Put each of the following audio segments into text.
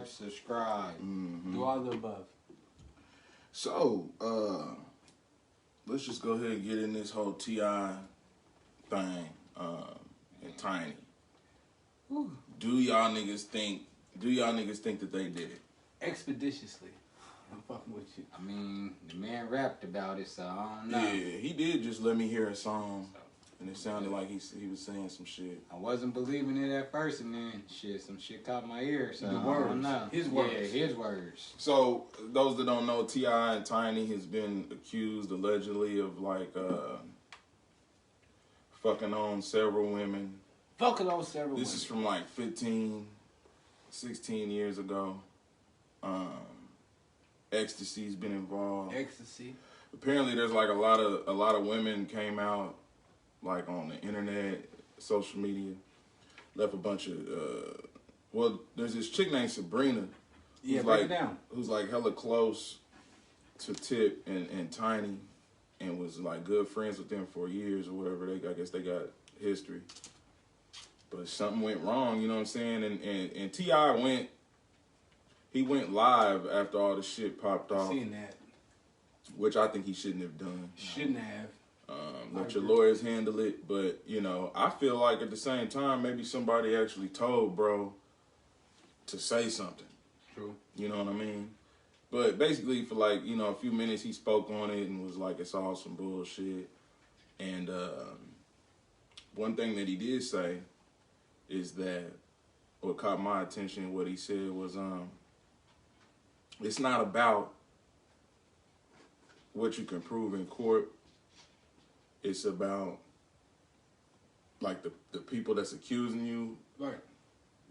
subscribe. Do all the above. So, let's just go ahead and get in this whole T.I. thing, and Tiny. Ooh. Do y'all niggas think that they did it? Expeditiously. I'm fucking with you. I mean, the man rapped about it, so I don't know. Yeah, he did just let me hear a song, and it sounded like he was saying some shit. I wasn't believing it at first, and then some shit caught my ear, so The I words. don't know. His words. Yeah, his words. So, those that don't know, T.I. and Tiny has been accused allegedly of fucking on several women. Fucking on several This women. is from like 15, 16 years ago. Ecstasy's been involved. Ecstasy. Apparently, there's like a lot of women came out, like on the internet, social media, left a bunch of. There's this chick named Sabrina. Yeah, break it down. Who's like hella close to Tip and Tiny, and was like good friends with them for years or whatever. I guess they got history. But something went wrong, you know what I'm saying? And T.I. went live after all the shit popped off. Seen that. Which I think he shouldn't have done. Shouldn't have. Let your lawyers handle it. But, you know, I feel like at the same time, maybe somebody actually told bro to say something. True. You know what I mean? But basically for like, you know, a few minutes he spoke on it and was like, it's all some bullshit. And one thing that he did say is that what caught my attention, what he said was, it's not about what you can prove in court. It's about like the people that's accusing you. Right.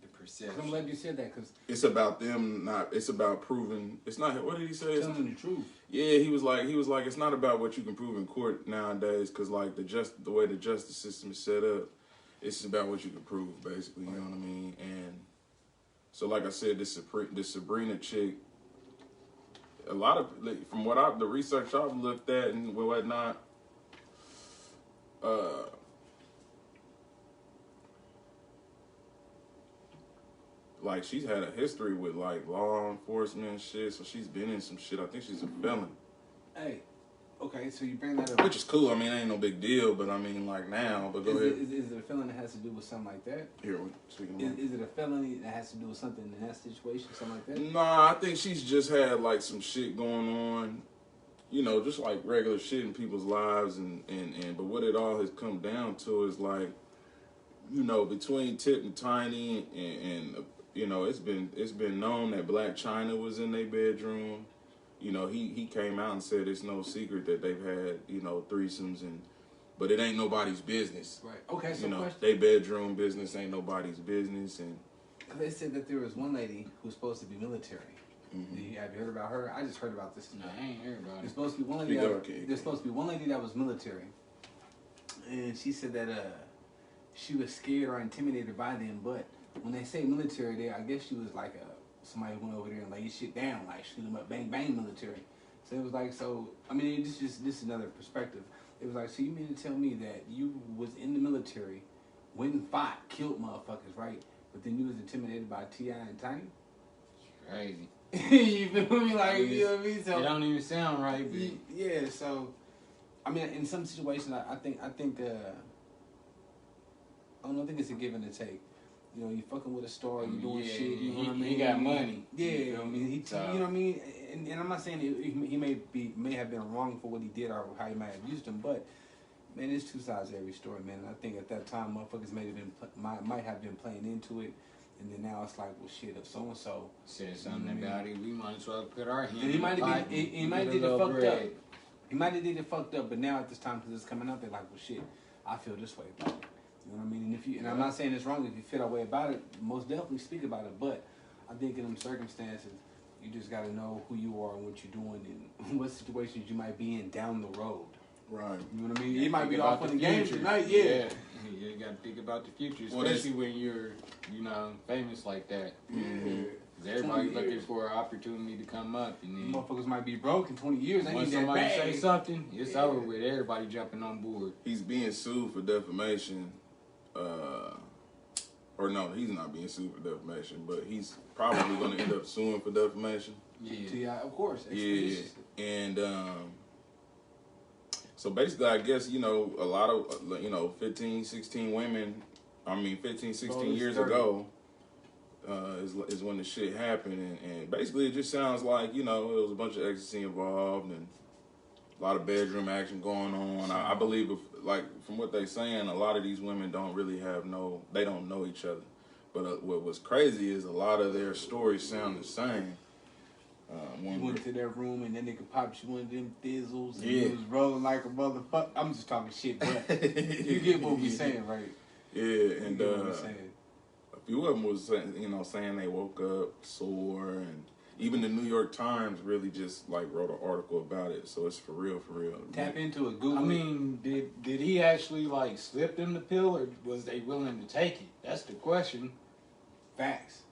The perception. I'm glad you said that because it's about them not. It's about proving. It's not. What did he say? Telling the truth. Yeah, he was like it's not about what you can prove in court nowadays because like the way the justice system is set up, it's about what you can prove basically. You know what I mean? And so like I said, this Sabrina chick. A lot of from the research I've looked at and whatnot, like she's had a history with like law enforcement and shit, so she's been in some shit. I think she's a felon. Hey, okay, so you bring that up, which is cool. I mean, it ain't no big deal, but I mean, like now. But go ahead. Is it a felony that has to do with something like that? Here, speaking of. Is it a felony that has to do with something in that situation, something like that? Nah, I think she's just had like some shit going on, you know, just like regular shit in people's lives, and but what it all has come down to is like, you know, between Tip and Tiny, and you know, it's been known that Black China was in their bedroom. You know, he came out and said it's no secret that they've had, you know, threesomes, but it ain't nobody's business. Right. Okay, so you know, question. they bedroom business ain't nobody's business. And they said that there was one lady who's supposed to be military. Mm-hmm. Have you heard about her? I just heard about this today. No, I ain't heard about it. There's supposed to be one lady. There's supposed to be one lady that was military, and she said that she was scared or intimidated by them. But when they say military, there, I guess she was like somebody who went over there and laid shit down, like shoot them up, bang bang, military. So it was like, so I mean, this is another perspective. It was like, so you mean to tell me that you was in the military, went and fought, killed motherfuckers, right? But then you was intimidated by T.I. and Tiny? Crazy. You feel me? Like, you know what I mean? So it don't even sound right, but yeah. So, I mean, in some situations, I think I don't know. I think it's a give and a take. You know, you fucking with a star, you doing shit. You know what I mean? He got money. Yeah, you know what I mean, you know what I mean. And I'm not saying he may have been wrong for what he did or how he might have used him, but man, there's two sides to every story, man. And I think at that time, motherfuckers might have been playing into it, and then now it's like, well, shit, if so and so said something about it, we might as well put our hand. And he might have did it fucked up. He might have did it fucked up, but now at this time, because it's coming out, they're like, well, shit, I feel this way about it. You know what I mean? And I'm not saying it's wrong if you feel that way about it. Most definitely speak about it. But I think in them circumstances, you just got to know who you are and what you're doing and what situations you might be in down the road. right. You know what I mean? You might be off on the game tonight. Yeah. You got to think about the future, especially when you're, you know, famous like that. Yeah. Everybody's looking for an opportunity to come up, and then motherfuckers might be broke in 20 years. Once somebody say something, it's over with. Everybody jumping on board. He's being sued for defamation, or no, he's not being sued for defamation, but he's probably going to end up suing for defamation. Yeah, of course. Yeah, and so basically, I guess, you know, a lot of, you know, 15, 16 women, 15, 16 years ago is when the shit happened, and basically it just sounds like, you know, it was a bunch of ecstasy involved and a lot of bedroom action going on. I believe, like, from what they're saying, a lot of these women don't really they don't know each other. But what was crazy is a lot of their stories sound the same. You went to their room and then they could pop you one of them thizzles and you was rolling like a motherfucker. I'm just talking shit, but you get what we saying, right? Yeah, and a few of them was saying, you know, saying they woke up sore, and even the New York Times really just like wrote an article about it. So it's for real, for real. Tap into it, Google. I mean, did he actually like slip them the pill, or was they willing to take it? That's the question. Facts.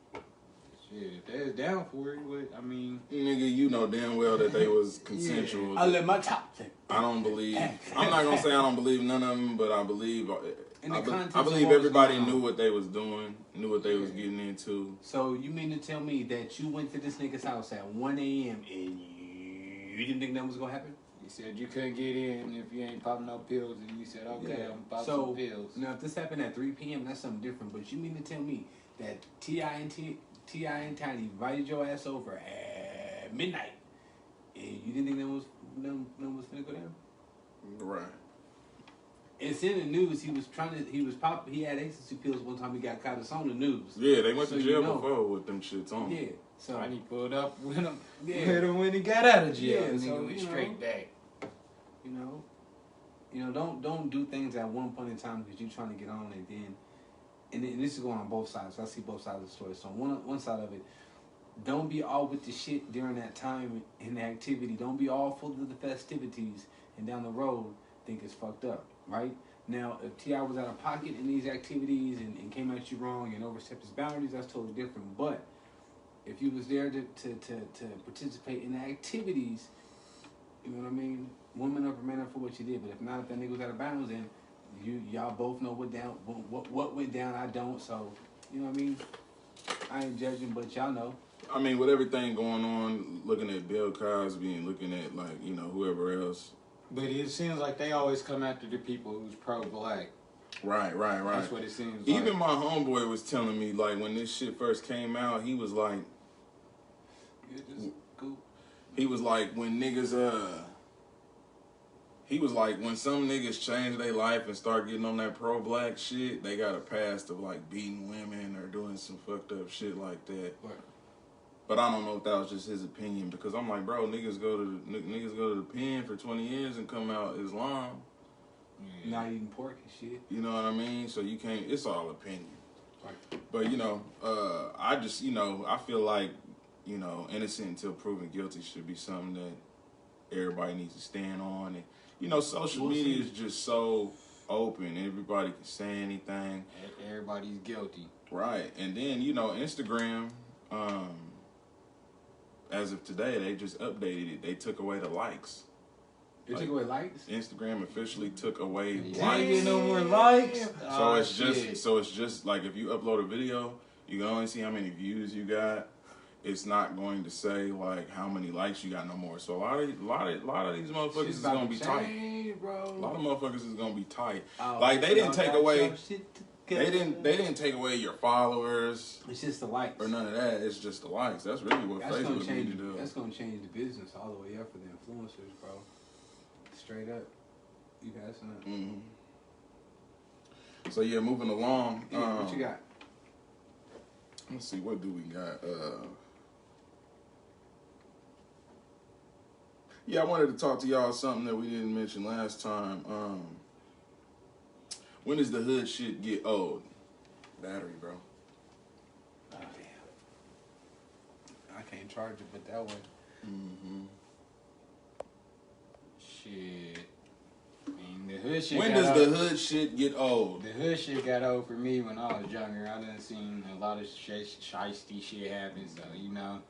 Shit, if they was down for it, I mean, nigga, you know damn well that they was consensual. I let my top thing. I don't believe. I'm not gonna say I don't believe none of them, but I believe. I believe of everybody knew what they was doing, knew what they was getting into. So you mean to tell me that you went to this nigga's house at 1 a.m. and you didn't think that was gonna happen? you said you couldn't get in if you ain't popping no pills, and you said, okay, I'm popping some pills. Now, if this happened at 3 p.m., that's something different. But you mean to tell me that T.I. and Tiny invited your ass over at midnight, and you didn't think that was gonna go down? Right. It's in the news. He had ecstasy pills one time. He got caught. It's on the news. Yeah, they went to jail before with them shits on. Yeah. So and he pulled up with him. Hit him when he got out of jail. Yeah, And so, he went straight back. You know, don't do things at one point in time because you're trying to get on, and this is going on both sides. So I see both sides of the story. So on one side of it, don't be all with the shit during that time in the activity. Don't be all full of the festivities, and down the road think it's fucked up. Right? Now, if T.I. was out of pocket in these activities and came at you wrong and overstepped his boundaries, that's totally different. But if you was there to participate in the activities, you know what I mean? Woman up or man up for what you did. But if not, if that nigga was out of bounds, then y'all both know what went down. I don't. So, you know what I mean? I ain't judging, but y'all know. I mean, with everything going on, looking at Bill Cosby and looking at, like, you know, whoever else. But it seems like they always come after the people who's pro-black. Right. That's what it seems like. Even my homeboy was telling me, like, when this shit first came out, he was like, he was like, when niggas, he was like, when some niggas change their life and start getting on that pro-black shit, they got a past of, like, beating women or doing some fucked up shit like that. Right. But I don't know if that was just his opinion, because I'm like, bro, niggas go to the pen for 20 years and come out Islam. Yeah. Not eating pork and shit. You know what I mean? So you can't. It's all opinion. Right. But, you know, I just, you know, I feel like, you know, innocent until proven guilty should be something that everybody needs to stand on. And, you know, social media is just so open. Everybody can say anything. Everybody's guilty. Right. And then, you know, Instagram, as of today, they just updated it. They took away the likes. They took away likes? Instagram officially took away likes. Ain't no more likes. So it's just like if you upload a video, you can only see how many views you got. It's not going to say like how many likes you got no more. So a lot of these motherfuckers is gonna be tight. Bro. A lot of motherfuckers is gonna be tight. Like they didn't take away. They didn't take away your followers. It's just the likes. Or none of that. It's just the likes. That's really what Facebook needs to do. That's gonna change the business all the way up for the influencers, bro. Straight up. You guys know. Mm-hmm. So yeah, moving along. Yeah, what you got? Let's see, what do we got? Yeah, I wanted to talk to y'all something that we didn't mention last time. When does the hood shit get old? Battery, bro. Oh, damn. I can't charge it, but that way. Mm-hmm. Shit. I mean, the hood shit. When does the hood shit get old? The hood shit got old for me when I was younger. I done seen a lot of shiesty shit happen, so, you know,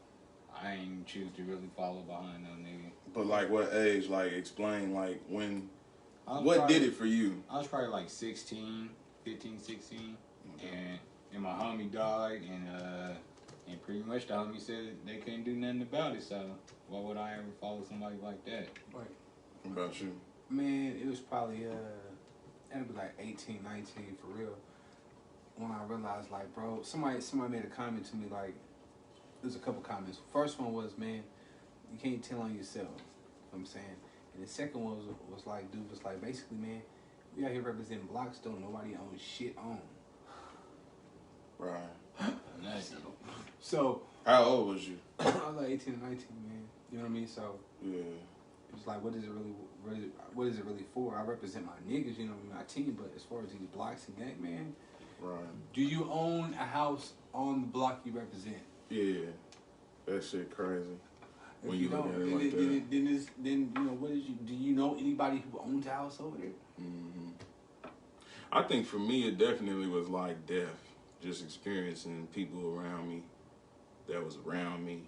I ain't choose to really follow behind no nigga. But, like, what age? Like, explain, like, when... What did it for you? I was probably like 15, 16. Okay. And and my homie died, and pretty much the homie said they couldn't do nothing about it. So why would I ever follow somebody like that? Right. What about you? Man, it was probably it'd be like 18, 19 for real. When I realized, like, bro, somebody made a comment to me, like, there's a couple comments. First one was, man, you can't tell on yourself. You know what I'm saying? And the second one was like, dude was like, basically, man, we out here representing blocks, don't nobody owns shit on. Right. Nice. So How old was you? I was like 18 or 19, man. You know what I mean? So Yeah. it's like, what is it really for? I represent my niggas, you know, my team. But as far as these blocks and gang, man, Right. do you own a house on the block you represent? Yeah. That shit crazy. If When you look don't, at it like that. then you know, what is you? Do you know anybody who owns a house over there? Mm-hmm. I think for me, it definitely was like death. Just experiencing people around me that was around me,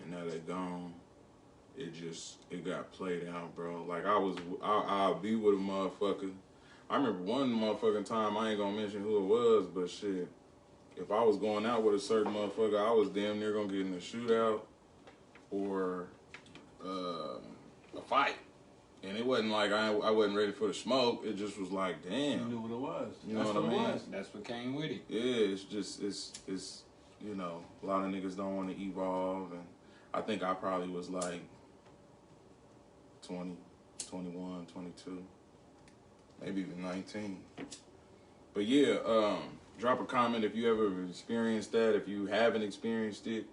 and now they're gone. It got played out, bro. Like I'll be with a motherfucker. I remember one motherfucking time, I ain't gonna mention who it was, but shit, if I was going out with a certain motherfucker, I was damn near gonna get in a shootout or a fight. And it wasn't like I wasn't ready for the smoke. It just was like, damn. You knew what it was. You know what I mean? That's what came with it. Yeah, it's you know, a lot of niggas don't want to evolve, and I think I probably was like 20, 21, 22, maybe even 19. But yeah, drop a comment if you ever experienced that, if you haven't experienced it,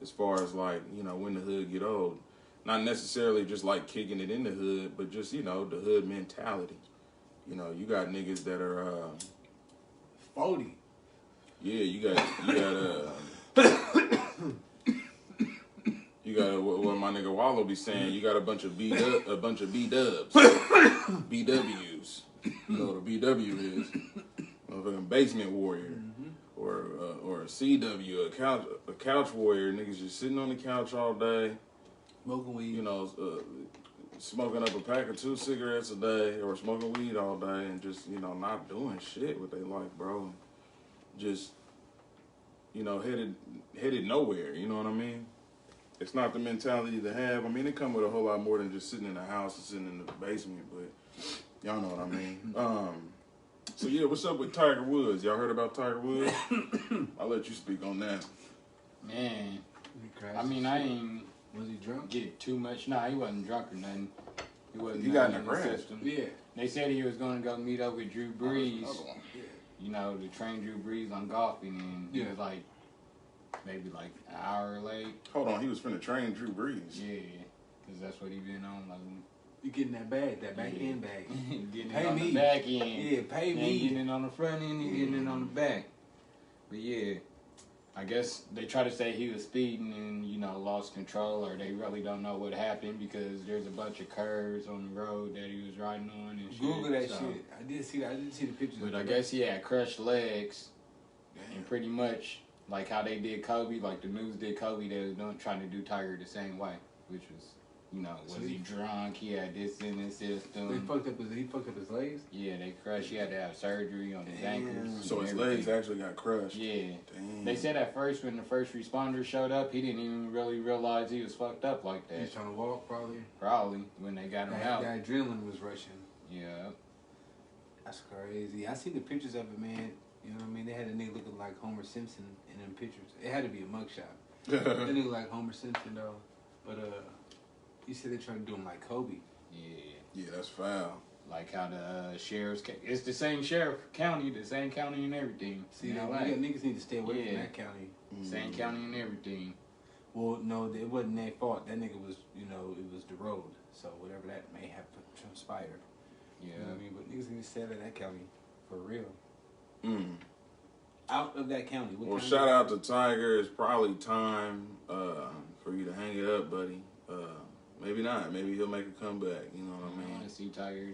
as far as like, you know, when the hood get old. Not necessarily just like kicking it in the hood, but just, you know, the hood mentality. You know, you got niggas that are 40. Yeah, you got what my nigga Wallow be saying. You got a bunch of B-dubs, BWs. You know what a BW is? Motherfucking basement warrior, or a CW, a couch warrior. Niggas just sitting on the couch all day, Smoking weed. you know, smoking up a pack of 2 cigarettes a day, or smoking weed all day, and just, you know, not doing shit what they like, bro. Just, you know, headed nowhere. You know what I mean? It's not the mentality to have. I mean, it come with a whole lot more than just sitting in the house and sitting in the basement, but y'all know what I mean. So yeah, what's up with Tiger Woods? Y'all heard about Tiger Woods? I'll let you speak on that. Man, I mean, I ain't Was he drunk? get too much. Nah, he wasn't drunk or nothing. He wasn't. He got in nothing the crash. system. Yeah. They said he was going to go meet up with Drew Brees. Yeah. You know, to train Drew Brees on golfing, and he was like maybe like an hour late. Hold on, he was finna train Drew Brees. Yeah, because that's what he been on. Like, You getting that bag, that back end bag. getting Pay it on me. the back end. Yeah, pay He me. ain't getting it on the front end, he getting it on the back. But yeah, I guess they try to say he was speeding and, you know, lost control, or they really don't know what happened because there's a bunch of curves on the road that he was riding on and shit. Google that So, shit. I did see that. I didn't see the pictures. But of I it. guess he had crushed legs, Damn. and pretty much like how they did Kobe, like the news did Kobe, they was trying to do Tiger the same way, which was, you know, was he drunk? He had this in his system. He fucked up his legs? Yeah, they crushed. He had to have surgery on his Damn. ankles. So and his everything. legs actually got crushed. Yeah. Damn. They said at first when the first responders showed up, he didn't even really realize he was fucked up like He was that. trying to walk, probably. Probably when they got him That out. adrenaline was rushing. Yeah. That's crazy. I seen the pictures of it, man. You know what I mean? They had a nigga looking like Homer Simpson in them pictures. It had to be a mugshot. That nigga like Homer Simpson, though. But, you said they tried to do him like Kobe. Yeah. Yeah, that's foul. Like how the sheriff's... It's the same sheriff county, the same county and everything. See, in they, LA. niggas need to stay away from Yeah. that county. Same county and everything. Well, no, it wasn't their fault. That nigga was, you know, it was the road. So whatever that may have transpired. Yeah. You know what I mean? But niggas need to stay out of that county. For real. Mm. Out of that county. What Well, county? shout out to Tiger. It's probably time for you to hang it up, buddy. Maybe not. Maybe he'll make a comeback. You know what I I mean? want to see Tiger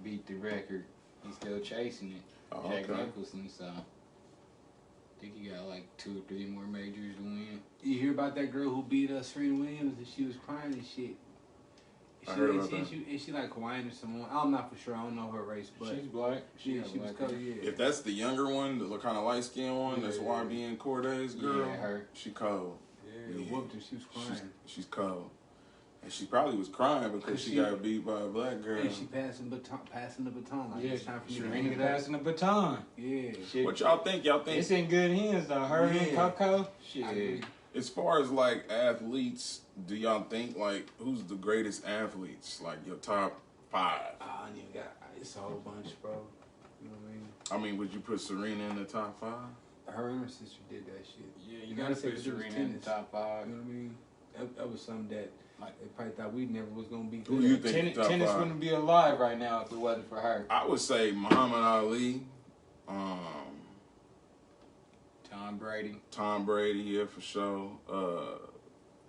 beat the record. He's still chasing it. Oh, Jack okay. Nicholson, so I think he got like 2 or 3 more majors to win. You hear about that girl who beat Serena Williams and she was crying and shit? I heard about that. Is she like Hawaiian or Samoan? I'm not for sure. I don't know her race, but she's black. She was colored, yeah. If that's the younger one, the kind of light skinned one, that's YB and Corday's girl. Yeah, her. She cold. Yeah, whooped her. She was crying. She's cold. And she probably was crying because she got beat by a black girl. And she passing the baton. Like, it's time for me to hang it passing the baton. Yeah. Shit. What y'all think? Y'all think it's in good hands though? Her and Coco. Shit. As far as like athletes, do y'all think like who's the greatest athletes? Like your top 5? It's a whole bunch, bro. You know what I mean? I mean, would you put Serena in the top 5? Her and her sister did that shit. Yeah, you gotta put Serena in the top 5. You know what I mean? That was something that they probably thought we never was gonna be. Who you think tennis wouldn't be alive right now if it wasn't for her. I would say Muhammad Ali. Tom Brady, yeah, for sure.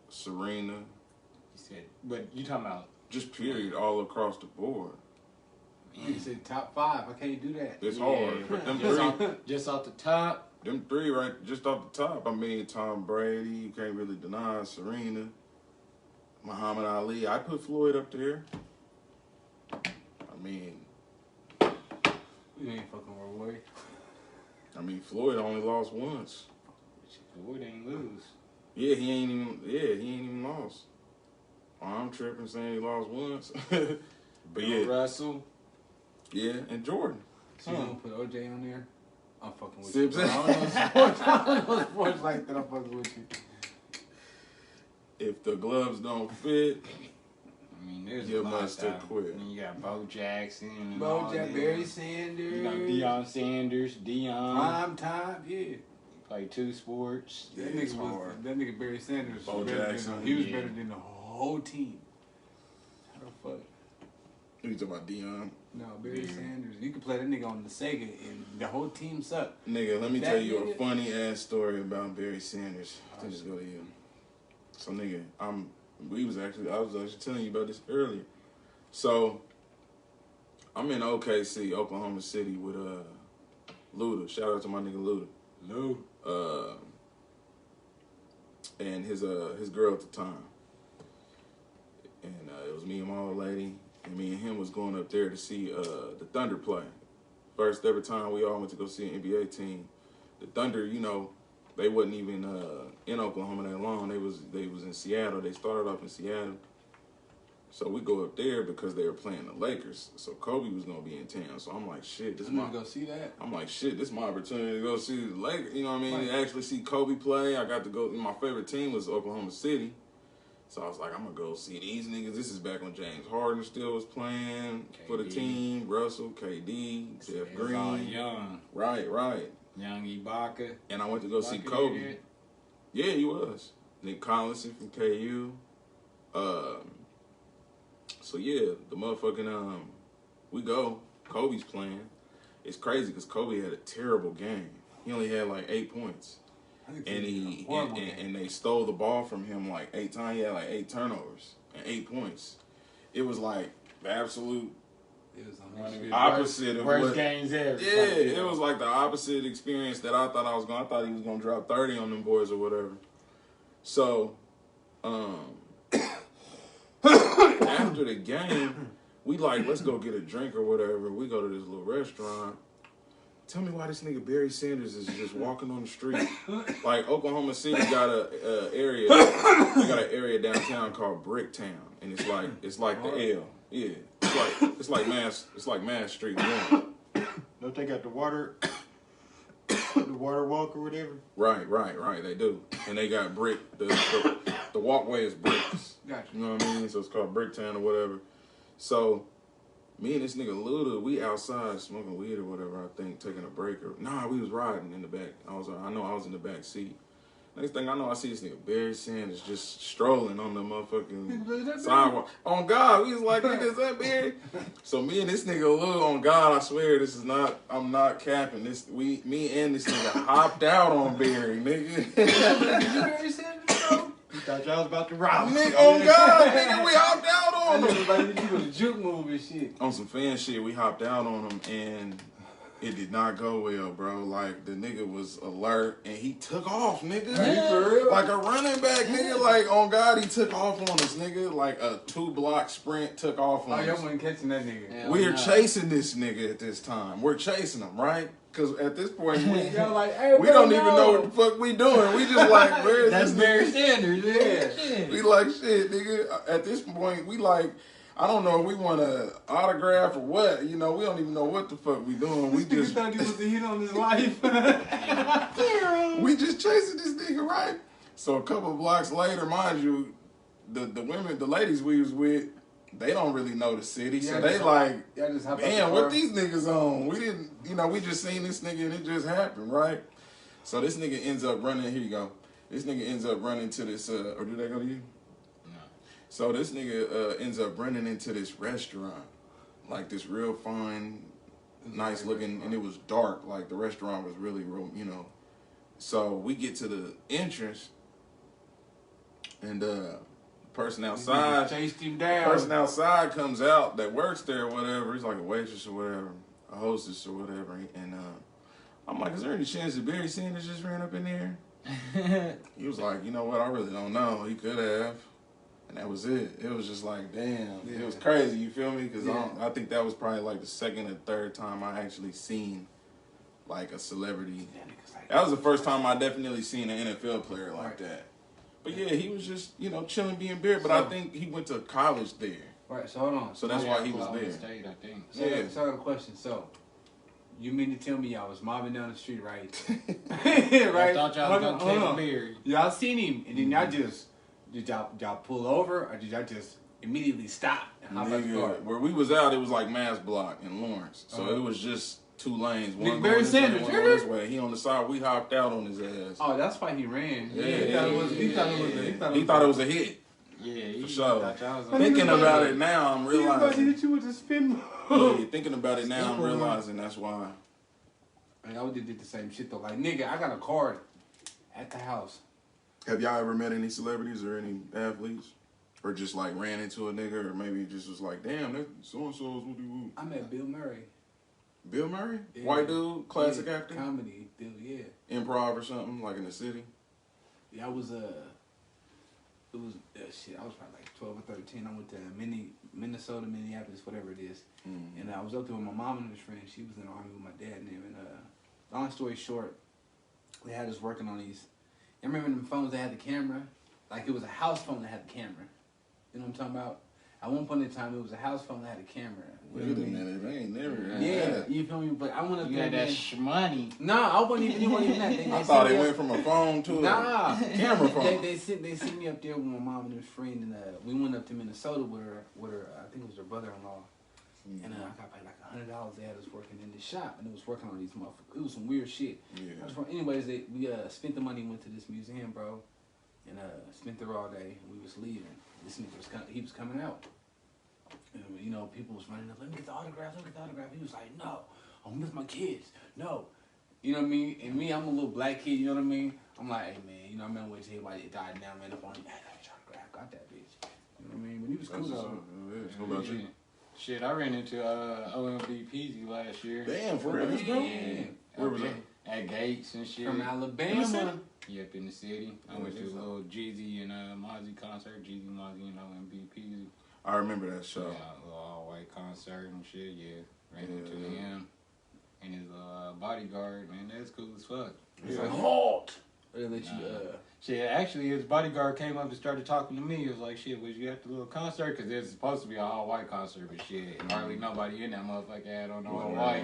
Serena. He said, but you talking about just period all across the board. You said top 5. I can't do that. It's hard. But them just off the top. Them 3 right just off the top. I mean, Tom Brady. You can't really deny Serena. Muhammad Ali. I put Floyd up there. I mean, you ain't fucking with Roy. I mean, Floyd only lost once. Floyd ain't lose. Yeah, he ain't even lost. I'm tripping saying he lost once. But yeah. Russell. Yeah, and Jordan. So you gonna put OJ on there? I'm fucking with Sips. you. I don't know sports like that. I'm fucking with you. If the gloves don't fit, I mean, there's you a lot must have quit. I mean, you got Bo Jackson. Barry Sanders. You got Deion Sanders. Prime time, yeah. Played 2 sports. That nigga Barry Sanders. Bo Jackson. He was better than the whole team. How the fuck? You talking about Deion? No, Barry Sanders. You could play that nigga on the Sega and the whole team sucked. Nigga, let me tell you a funny ass story about Barry Sanders. I'll just go to you. So nigga, I was actually telling you about this earlier. So I'm in OKC, Oklahoma City with Luda. Shout out to my nigga Luda. And his girl at the time. And it was me and my old lady. And me and him was going up there to see the Thunder play. First ever time we all went to go see an NBA team. The Thunder, you know, they wasn't even in Oklahoma that long. They was in Seattle. They started off in Seattle. So we go up there because they were playing the Lakers. So Kobe was gonna be in town. So I'm like, shit, this is my go see that. I'm like, shit, this is my opportunity to go see the Lakers. You know what I mean? To actually see Kobe play. I got to go. My favorite team was Oklahoma City. So I was like, I'm gonna go see these niggas. This is back when James Harden still was playing for the team. Russell, KD, Jeff Green. All young. Right. Young Ibaka. And I went to go see Kobe. Yeah, he was. Nick Collinson from KU. So yeah, the motherfucking we go. Kobe's playing. It's crazy because Kobe had a terrible game. He only had like 8 points. And they stole the ball from him like 8 times. He had like 8 turnovers and 8 points. It was like the absolute opposite of worst games ever. Yeah, it was like the opposite experience that I thought he was gonna drop 30 on them boys or whatever. So, after the game, we like, let's go get a drink or whatever. We go to this little restaurant. Tell me why this nigga Barry Sanders is just walking on the street. Like Oklahoma City got a area. They got an area downtown called Bricktown, and it's like the L. Yeah, it's like Mass Street. Don't they got the water walk or whatever? Right. They do, and they got brick. The walkway is bricks. Gotcha. You know what I mean? So it's called Bricktown or whatever. So me and this nigga Luda, we outside smoking weed or whatever, I think, taking a break. We was riding in the back. I was in the back seat. Next thing I know, I see this nigga Barry Sanders just strolling on the motherfucking sidewalk. On God, we was like, nigga, is that Barry? So me and this nigga Lil, on God, I swear I'm not capping. Me and this nigga hopped out on Barry, nigga. Barry Sanders, bro? You thought y'all was about to rob nigga, on God, nigga, we hopped out on him. Like you was a juke move and shit. On some fan shit, we hopped out on him, and It did not go well, bro. Like, the nigga was alert, and he took off, nigga. For real? Like a running back, nigga. Like, on God, he took off on us, nigga. Like a 2-block sprint took off on us. Y'all wasn't catching that nigga. Yeah, We're chasing this nigga at this time. We're chasing him, right? Because at this point, Y'all like, hey, we don't even know what the fuck we doing. We just like, where is That's this very nigga? standard, yeah. We like, shit, nigga. At this point, we like, I don't know if we want an autograph or what. You know, we don't even know what the fuck we doing. We This nigga just thought he was the hit on his life. we just chasing this nigga, right? So a couple of blocks later, mind you, the women, the ladies we was with, they don't really know the city, so they like, Y'all just hop out damn, the what car. these niggas on? We didn't, you know, we just seen this nigga and it just happened, right? So this nigga ends up running. Here you go. This nigga ends up running to this, or did that go to you? No. So this nigga ends up running into this restaurant, like this real fine, nice looking, and it was dark. Like the restaurant was really real, you know. So we get to the entrance, and person outside chased him down. person outside comes out that works there or whatever. He's like a waitress or whatever, a hostess or whatever. And I'm like, is there any chance that Barry Sanders just ran up in there? He was like, you know what? I really don't know. He could have. And that was it. It was just like, damn. Yeah. It was crazy. You feel me? Because Yeah. I think that was probably like the second or third time I actually seen like a celebrity. That was the first time I definitely seen an NFL player like that. But yeah, he was just, you know, chilling, being Beard. But I think he went to college there. Right, so hold on. So that's why he was Oklahoma there. State, I think. So, Yeah. so I got a question. So, you mean to tell me y'all was mobbing down the street, right? I right? thought y'all was gonna take a beer. Y'all seen him, and then did y'all pull over, or did y'all just immediately stop and hop out the car? Nigga, where we was out, it was like Mass Block in Lawrence. So Uh-huh. it was just 2 lanes. Big One Barry going this way, Sanders, one going this way. He on the side. We hopped out on his ass. Oh, that's why he ran. Yeah, he thought it was a hit. Yeah, For sure. thought y'all was I gonna think Thinking about it now, I'm He was about to realizing. hit you with a spin Yeah, move. thinking about it now, I'm realizing that's why. Like, I would have did the same shit though. Like, nigga, I got a card at the house. Have y'all ever met any celebrities or any athletes? Or just like ran into a nigga, or maybe just was like, damn, that so-and-so's woody-woo. I met Bill Murray. Bill Murray? Yeah. White dude, classic Yeah, actor? Comedy, Bill, yeah. Improv or something, like in the city? Yeah, I was, shit, I was probably like 12 or 13. I went to Minnesota, Minneapolis, whatever it is. Mm-hmm. And I was up there with my mom and his friend. She was in the army with my dad and them. And long story short, they had us working on these. You remember them phones that had the camera? Like it was a house phone that had the camera. You know what I'm talking about? At one point in time, it was a house phone that had a camera. You know Wait what a I mean? minute, they ain't never had Yeah, that. you feel me? But I went up You there. got that man. shmoney. No, I wasn't even. It wasn't even that. They I sent thought me it up- went from a phone to Nah, a camera phone. They sent me up there with my mom and his friend, and we went up to Minnesota with her. I think it was her brother-in-law, and I got paid like $100. They had us working in the shop, and it was working on these motherfuckers. It was some weird shit. Yeah. Anyways, we spent the money, went to this museum, bro, and spent there all day. We was leaving. This nigga he was coming out. And, you know, people was running up, let me get the autograph, let me get the autograph. He was like, no, I'm with my kids. No. You know what I mean? And me, I'm a little black kid, you know what I mean? I'm like, hey, man, you know what I mean? Wait till everybody died now, man, up on him. Hey, I got your autograph, got that bitch. You know what I mean? But he was cool, though. What about you? Shit, I ran into OMB Peasy last year. Damn, for real? Bro? Yeah. Where was that? At Gates and shit. From Alabama. Yep, in the city. I went to a little Jeezy and Mozzie concert. Jeezy, Mozzie, and OMB Peasy. I remember that show. Yeah, a little all-white concert and shit, yeah. Ran into him and his bodyguard, man. That's cool as fuck. It's like, halt! They let you, Shit, actually, his bodyguard came up and started talking to me. He was like, shit, was you at the little concert? Because there's supposed to be an all-white concert, but shit, hardly nobody in that motherfucker had on all-white.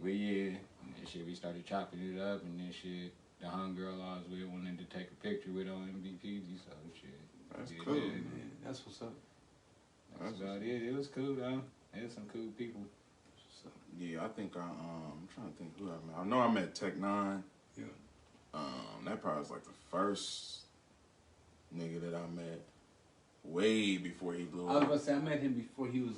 But yeah, and then shit, we started chopping it up, and then shit, the homegirl I was with wanted to take a picture with MVP, so shit. That's yeah, cool. Man. that's what's up. That's about it. It was cool, though. There's some cool people. Yeah, I think I'm trying to think who I met. I know I met Tech Nine. Yeah. That probably was like the first nigga that I met way before he blew I was up. about to say, I met him before he was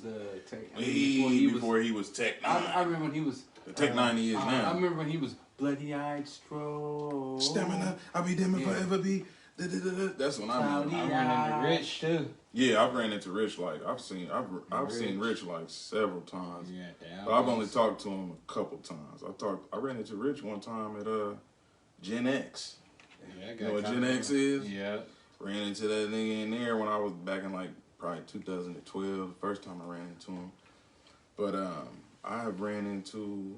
Tech. Before he was Tech Nine. I remember when he was The Tech Nine he is now. I remember when he was bloody-eyed stroke. Stamina, I'll be damned if I ever be. That's when I mean. I ran into Rich too. Yeah, I've ran into Rich I've seen Rich several times. Yeah, but I've only talked to him a couple times. I ran into Rich one time at Gen X. Yeah, you know what Gen X is? Yeah. Ran into that nigga in there when I was back in like probably 2012, the first time I ran into him. But I have ran into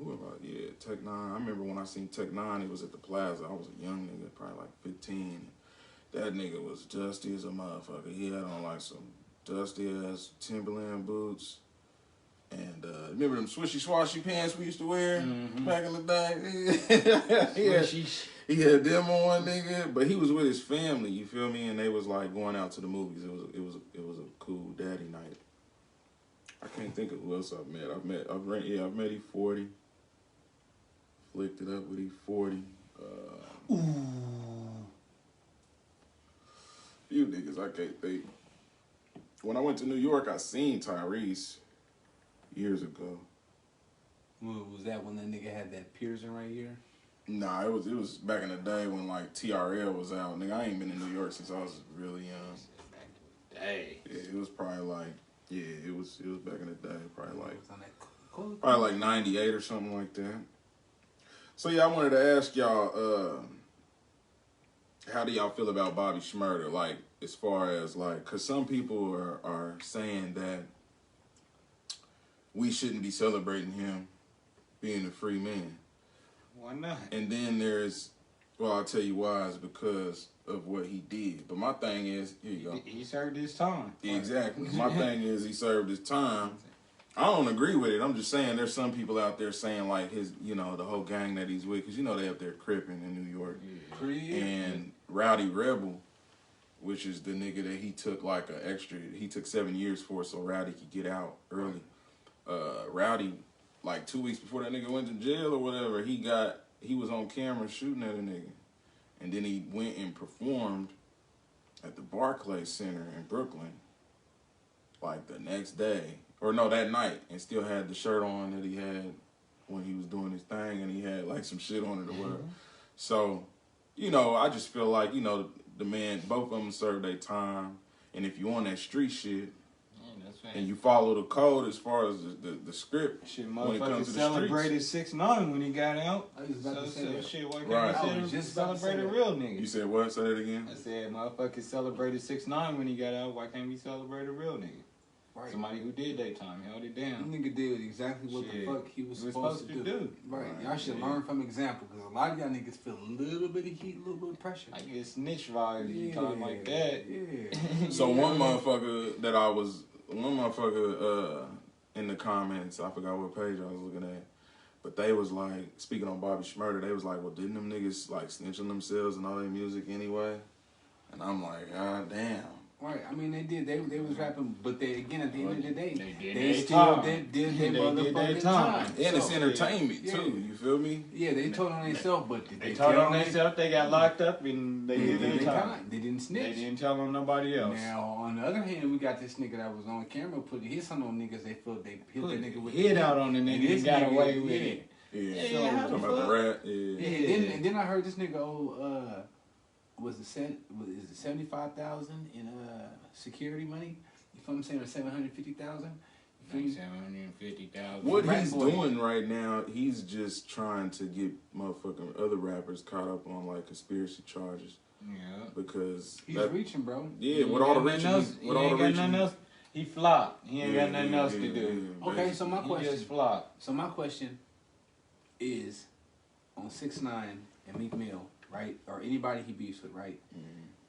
Tech Nine. I remember when I seen Tech Nine, he was at the Plaza. I was a young nigga, probably like 15. That nigga was dusty as a motherfucker. He had on like some dusty ass Timberland boots. And remember them swishy swashy pants we used to wear back in the day? He had them on, nigga. But he was with his family, you feel me? And they was like going out to the movies. It was a cool daddy night. I can't think of who else I've met. I've met E40. Flicked it up with E40. Few niggas I can't think. When I went to New York, I seen Tyrese years ago. Was that when that nigga had that piercing right here? Nah, it was back in the day when like TRL was out. Nigga, I ain't been in New York since I was really young. Hey. Yeah, it was probably like it was back in the day, probably like 98 or something like that. So yeah, I wanted to ask y'all, how do y'all feel about Bobby Shmurda? Like, as far as like, cause some people are saying that we shouldn't be celebrating him being a free man. Why not? And then I'll tell you why, is because of what he did. But my thing is, here you go. He served his time. Exactly. My thing is, he served his time. I don't agree with it. I'm just saying there's some people out there saying like his, the whole gang that he's with, because they up there cripping in New York. Yeah. And Rowdy Rebel, which is the nigga that he took he took 7 years for so Rowdy could get out early. Rowdy, like 2 weeks before that nigga went to jail or whatever, he was on camera shooting at a nigga. And then he went and performed at the Barclays Center in Brooklyn, like the next day. Or no, that night, and still had the shirt on that he had when he was doing his thing, and he had like some shit on it or whatever. So, I just feel like, the man, both of them served their time, and if you on that street shit, and you follow the code as far as the script, shit, when it comes to the celebrated 6ix9ine when he got out. I was about to say that. Shit, why Right. can't we celebrate a real nigga? You said what? Say that again? I said, motherfuckers celebrated 6ix9ine when he got out. Why can't we celebrate a real nigga? Right. Somebody who did their time, held it down. That nigga did exactly what the fuck he was supposed to do. Right. Y'all should learn from example, because a lot of y'all niggas feel a little bit of heat, a little bit of pressure. I get snitch vibes you talking like that. Yeah. So one motherfucker in the comments, I forgot what page I was looking at, but they was like, speaking on Bobby Shmurda, they was like, well, didn't them niggas like snitch on themselves and all their music anyway? And I'm like, god damn. Right, I mean they did. They was rapping, but they again at the end of the day, they still did their their time. And it's entertainment too. You feel me? Yeah, they told on themselves, but they told on themselves. They got locked up and they did their time. They didn't snitch. They didn't tell on nobody else. Now on the other hand, we got this nigga that was on camera putting his son on niggas. They felt they hit the nigga with hit out on the nigga and got away with it. Yeah, so talking about the rat. Yeah. And then I heard this nigga is it 75,000 in security money? You feel what I'm saying? Or 750,000? 750,000. What he's doing right now, he's just trying to get motherfucking other rappers caught up on like conspiracy charges. Yeah. Because he's reaching, bro. Yeah, with all the reaching, nothing else. He flopped. He ain't got nothing else to do. Okay, so my question. He just flopped. So my question is on 6ix9ine and Meek Mill, right? Or anybody he beefs with, right?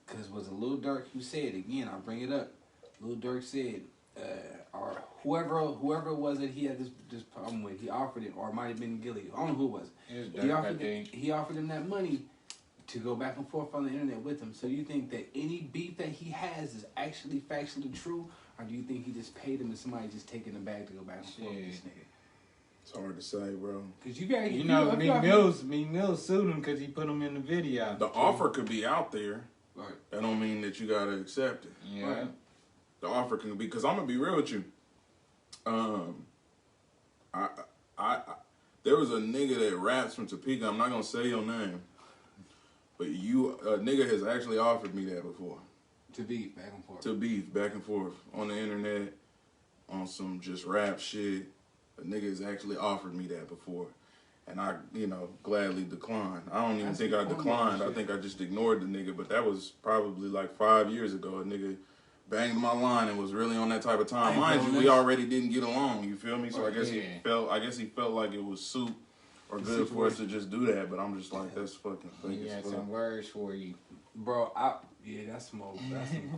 Because was it Lil Durk who said, again, I'll bring it up. Lil Durk said, or whoever it was that he had this problem with, he offered it, or it might have been Gilly. I don't know who it was. He offered him that money to go back and forth on the internet with him. So you think that any beef that he has is actually factually true, or do you think he just paid him and somebody just taking the bag to go back and forth with this nigga? It's hard to say, bro. Cause you got, Meek Mill sued him because he put him in the video. The offer could be out there. Right. That don't mean that you gotta accept it. Yeah. Right? The offer can be, because I'm gonna be real with you. I there was a nigga that raps from Topeka. I'm not gonna say your name, But a nigga has actually offered me that before. To beef back and forth. To beef back and forth on the internet, on some just rap shit. A nigga has actually offered me that before. And I, gladly declined. I don't even think I declined. I think I just ignored the nigga. But that was probably like 5 years ago. A nigga banged my line and was really on that type of time. Mind you, we already didn't get along. You feel me? So I guess he felt like it was soup or good for us to just do that. But I'm just like, that's fucking fake. He had some words for you, bro. That's some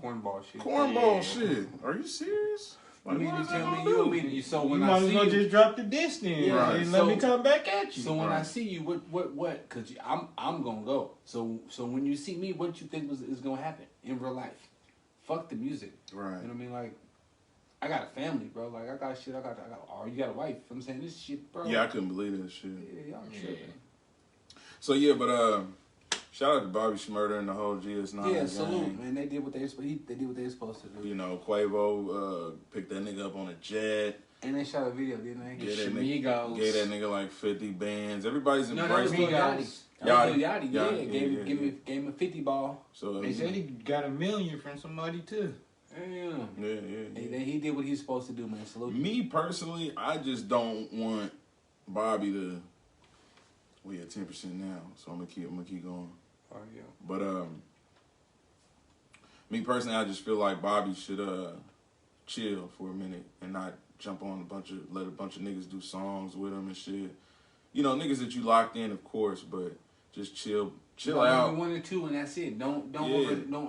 cornball shit. Cornball shit. Are you serious? You mean to tell me you want me to? So when you I might see as well you, just drop the diss then, and let me come back at you. So when I see you, what? Because I'm gonna go. So when you see me, what you think is gonna happen in real life? Fuck the music. Right. You know what I mean? Like, I got a family, bro. Like, I got shit. Or you got a wife. I'm saying this shit, bro. Yeah, I couldn't believe that shit. Yeah, y'all tripping. So yeah, but shout out to Bobby Shmurda and the whole GS9. Yeah, salute, man. They did what they were supposed to do. Quavo picked that nigga up on a jet. And they shot a video, didn't they? Gave that nigga like 50 bands. Everybody's embracing. No, that was Lil Yachty. Yachty. Gave him a 50 ball. So they said he got $1 million from somebody too. Yeah. He did what he's supposed to do, man. Salute. Me personally, I just don't want Bobby to. We at 10% now, so I'm gonna keep going. Oh yeah. But me personally, I just feel like Bobby should chill for a minute and not jump on let a bunch of niggas do songs with him and shit. Niggas that you locked in, of course, but just chill out. 1 or 2 and that's it. Don't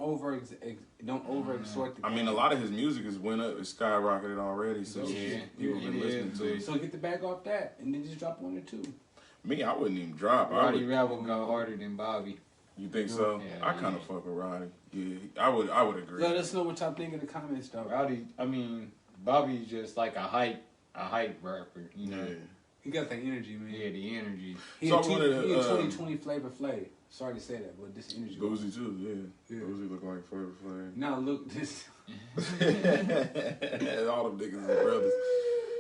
over exhort the. I mean, a lot of his music has went up, it's skyrocketed already. So people have been listening to it. So get the bag off that and then just drop 1 or 2. Me, I wouldn't even drop. Roddy Rap would go harder than Bobby. You think so? Yeah, I kind of fuck with Roddy. Yeah, I would agree. Let us know what y'all think in the comments, though. Bobby's just like a hype rapper, you know. Yeah. He got that energy, man. Yeah, the energy. He a 2020 Flavor Flav. Sorry to say that, but this energy. Boozy too, yeah. Boozy look like Flavor Flav. Now look, this. All them niggas are brothers.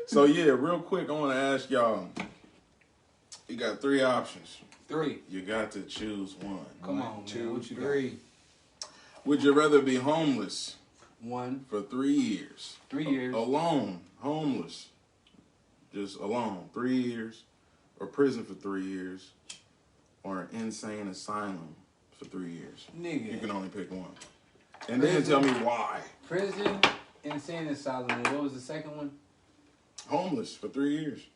So yeah, real quick, I want to ask y'all. You got 3 options. 3. You got to choose one. Come on, 2, what you 3. got? Would you rather be homeless 1 for 3 years? 3 years. Alone, homeless, just alone, 3 years, or prison for 3 years, or an insane asylum for 3 years? Nigga. You can only pick one. And then tell me why. Prison, insane asylum. And what was the second one? Homeless for 3 years.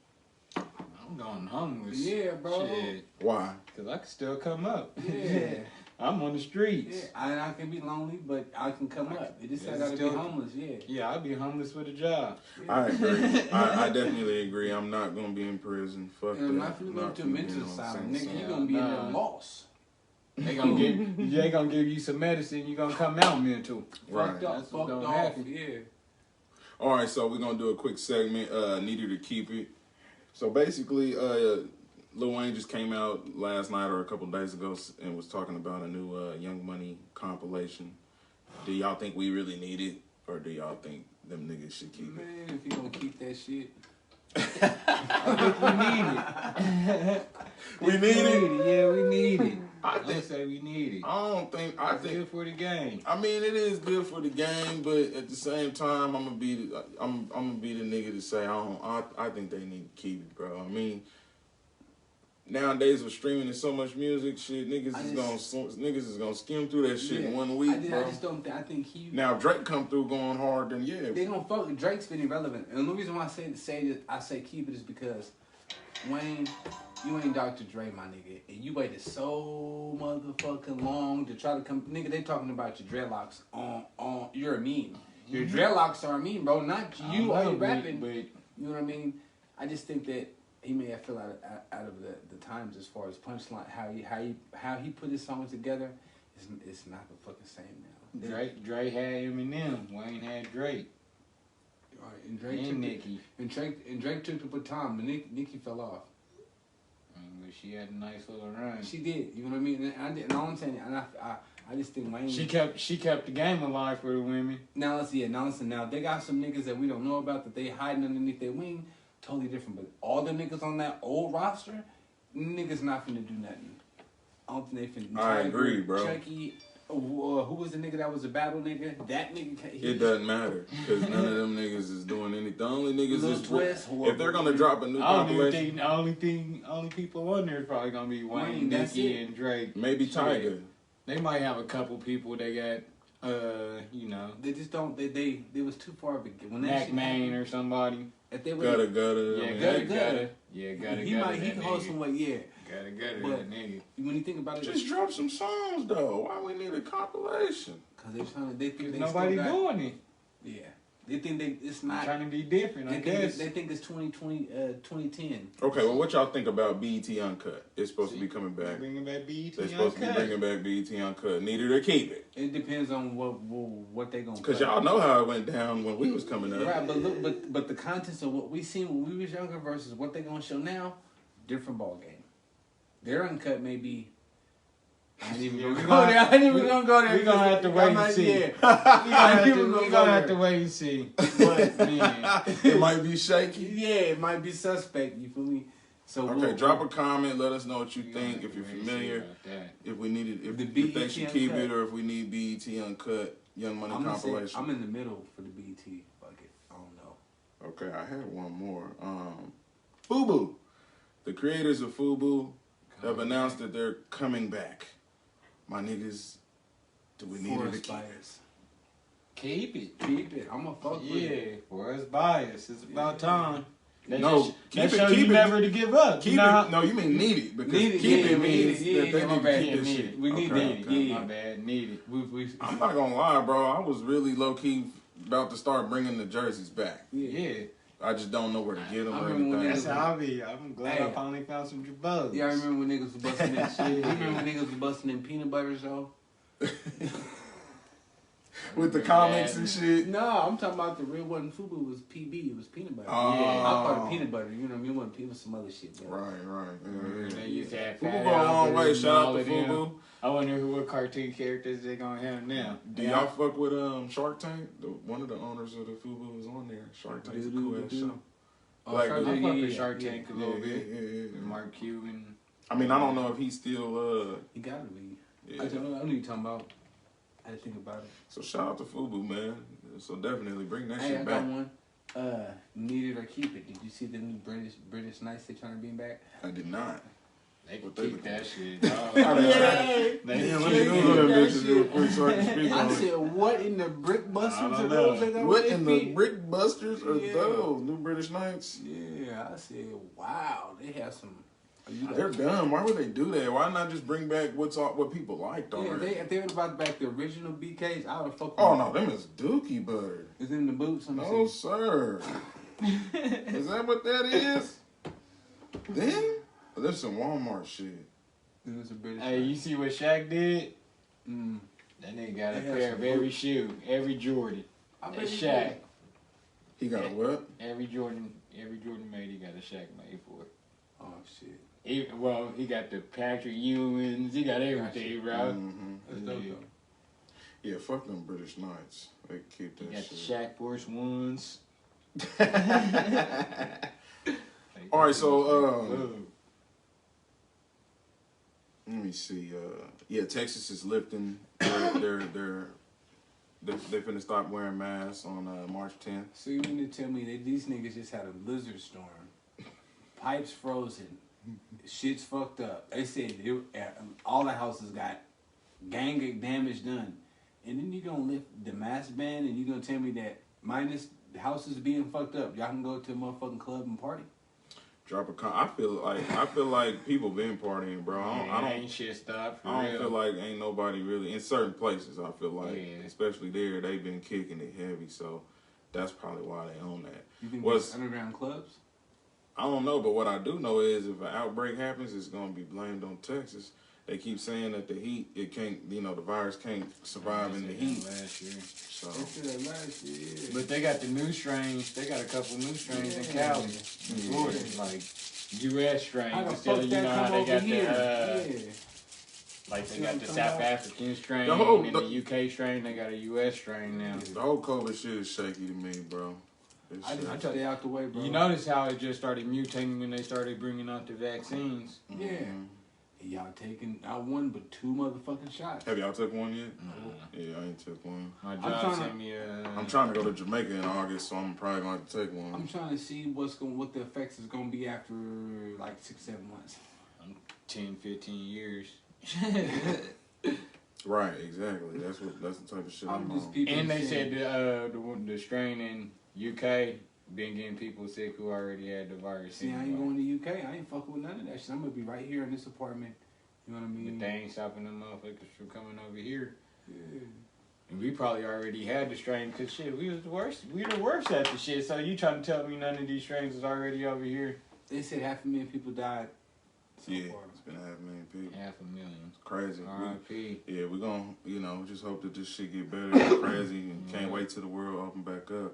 I'm going homeless. Yeah, bro. Shit. Why? Because I can still come up. Yeah. I'm on the streets. Yeah, I can be lonely, but I can come up. It just I gotta be homeless, Yeah, I'll be homeless with a job. Yeah. I agree. I definitely agree. I'm not gonna be in prison. Fuck that. I'm not gonna go to a mental asylum, nigga. You gonna be in there lost. They gonna give you some medicine. You gonna come out mental. Right. Fucked up, fucked off. Yeah. All right, so we're gonna do a quick segment. Needed to keep it. So basically, Lil Wayne just came out last night or a couple days ago and was talking about a new Young Money compilation. Do y'all think we really need it, or do y'all think them niggas should keep it? Man, if you gonna keep that shit, I think we need it. We need it? Yeah, we need it. I say we need it. I think it's good for the game. I mean, it is good for the game, but at the same time, I'm gonna be the nigga to say I think they need to keep it, bro. I mean, nowadays with streaming and so much music, shit, niggas is gonna skim through that shit in 1 week, bro. I just don't think. I think he. Now if Drake come through going hard, then yeah, they gonna fuck. Drake's been irrelevant, and the reason why I say keep it is because Wayne, you ain't Dr. Dre, my nigga, and you waited so motherfucking long to try to come. Nigga, they talking about your dreadlocks on. You're a meme. Your dreadlocks are a meme, bro. Not you. Are you rapping? But, you know what I mean? I just think that he may have fell out of the times as far as punchline. How he put his songs together, it's not the fucking same now. Drake had Eminem. Wayne had Drake. Right, and Drake took the baton, but Nicki fell off. But she had a nice little run. She did. You know what I mean? And all I'm saying, and I just think Wayne. She kept the game alive for the women. Now listen. Now they got some niggas that we don't know about that they hiding underneath their wing. Totally different. But all the niggas on that old roster, niggas not finna do nothing. I don't think they finna. I agree, bro. Chucky, who was the nigga that was a battle nigga? That nigga. It doesn't matter because none of them niggas is doing anything. The only niggas Lil is Twist, if they're gonna drop a new I don't even compilation. think the only people on there is probably gonna be Wayne, that's Nicki, it. and Drake. Maybe Tiger. Shit. They might have a couple people they got. You know, They just don't. They was too far of a when that Mac shit Main happened, or somebody. if they Gutter. Yeah, I mean, gutter. Yeah, gutter. He might he can hold some weight. Yeah, Gutter, But- that nigga. when you think about it, just drop some songs though. Why we need a compilation? because they trying to they think they Nobody still got, doing it. Yeah, they think it's I'm not. trying to be different. I guess. They think it's 2020, 2010. Okay, well, what y'all think about BET Uncut? It's supposed to be coming back. Bringing back BET. They're supposed to be bringing back BET Uncut. Need it or keep it. It depends on what they gonna. Because play. y'all know how it went down when we was coming up. Right, but look, but the contents of what we seen when we was younger versus what they gonna show now, different ball game. Their uncut may be. I ain't even gonna go there. I ain't even gonna go there. We're gonna have to wait and see. Yeah. We're gonna have to wait and see. But man, It might be shaky. Yeah, it might be suspect. You feel me? So Okay, drop a comment. Let us know what you think. If you're Wait and see familiar, about that. if we need it, if The they BET should keep Uncut. it, or if we need BET Uncut, Young Money I'm gonna say, compilation. I'm in the middle for the BT bucket. I don't know. Okay, I had one more. FUBU. The creators of FUBU have announced that they're coming back. My niggas, do we need it to Forest keep it? bias. Keep it. Keep it. I'm gonna fuck with it. Yeah, for us bias. It's about time. That No, just, keep that it- show keep you it. never to give up. Keep you know it. No, you mean need it because Need it, keep yeah, it need means it, yeah, that they yeah, my need to bad. keep this Need shit. it. We need Okay, it, okay. yeah. My bad, need it. I'm not gonna lie, bro. I was really low key about to start bringing the jerseys back. Yeah. I just don't know where to get them I or remember when anything. That's how I be. I'm glad I Hey. finally found some Jabos. Yeah, I remember when niggas was busting that shit. You remember when niggas was busting in peanut butter though? With the comics and shit. No, I'm talking about the real one. FUBU was PB. It was peanut butter. Oh. I called it peanut butter. You know what I mean? It was some other shit. But Right. They Yeah. used to have FUBU Fat go a long Albert way. and Shout out all to of them. FUBU. I wonder what cartoon characters they gonna have now. Do y'all fuck with Shark Tank? One of the owners of the FUBU was on there. Shark Tank's a cool ass show. Like, I fuck yeah, with yeah, Shark yeah. Tank a little bit. Yeah. Mark Cuban. I mean, I don't know if he's still. He gotta be. Yeah. I know what you're talking about. I had to think about it. So shout out to FUBU, man. So definitely bring that Hey, shit I back. got one. Need it or keep it. Did you see the new British Knights they trying to bring back? I did not. They can What they keep looking that shit. Yeah. They Damn, can let keep me Google it. them bitches real quick so I can speak I on it. said, what in the brick busters I are don't those? know. They got What on in their the feet? Brick Busters are Yeah. those? New British Knights? Yeah, I said, wow, they have some. They're dumb. Why would they do that? Why not just bring back what people liked Yeah, already? if they would have brought back the original BKs, I would have fucked with Oh them. no, them is Dookie Butter. It's in the boots. Let me No see. sir. Is that what that is? Then? Oh, that's some Walmart shit. It was a British. Hey, you see what Shaq did? Mm. That nigga got a They had pair some of every boots. shoe, every Jordan. I bet That's he Shaq. did. He got a what? Every Jordan made, he got a Shaq made for it. Oh shit. He got the Patrick Ewings, he got everything, bro. Mm-hmm. That's dope Yeah. though. Yeah, fuck them British Knights. They keep He that got the shit. Shaq Force Ones. All right, so Oh. let me see. Yeah, Texas is lifting. They're finna stop wearing masks on March 10th. So you mean to tell me that these niggas just had a blizzard storm, pipes frozen, shit's fucked up. They said all the houses got gang damage done, and then you gonna lift the mask ban and you gonna tell me that minus the houses being fucked up, y'all can go to a motherfucking club and party? Drop a I feel like people been partying, bro. I don't ain't shit stopped for I don't real. feel like ain't nobody really in certain places. I feel like, Yeah. especially there, they've been kicking it heavy. So that's probably why they own that. You think What's- there's underground clubs? I don't know, but what I do know is if an outbreak happens, it's gonna be blamed on Texas. They keep saying that the heat, it can't, the virus can't survive in the heat. Last year. So They said that last year. Yeah. But they got the new strains. They got a couple new strains in Cali, in Florida, like U.S. strains. How the Instead of fuck you know that how come they over got here? like they got the Come South out. African strain The whole- and the UK strain. They got a U.S. strain now. the whole COVID shit is shaky to me, bro. It's I shaky. just stay out the way, bro. You notice how it just started mutating when they started bringing out the vaccines. Yeah. Mhm. Y'all taking not one but 2 motherfucking shots. Have y'all took one yet? No. Yeah, I ain't took one. My job sent me I'm trying to go to Jamaica in August, so I'm probably going to take one. I'm trying to see what the effects is gonna be after like 6-7 months. 10, 15 years. Right, exactly. That's the type of shit I'm on. And they said the strain in UK been getting people sick who already had the virus. See, I ain't going to UK. I ain't fucking with none of that shit. I'm gonna be right here in this apartment. You know what I mean? But they ain't stopping them motherfuckers from coming over here. Yeah. And we probably already had the strain, cause shit, we was the worst. We the worst at the shit. So you trying to tell me none of these strains is already over here? They said 500,000 people died. So Yeah, far. it's been 500,000 people. 500,000. It's crazy. R.I.P. Yeah, we're gonna, just hope that this shit get better and crazy and can't wait till the world open back up.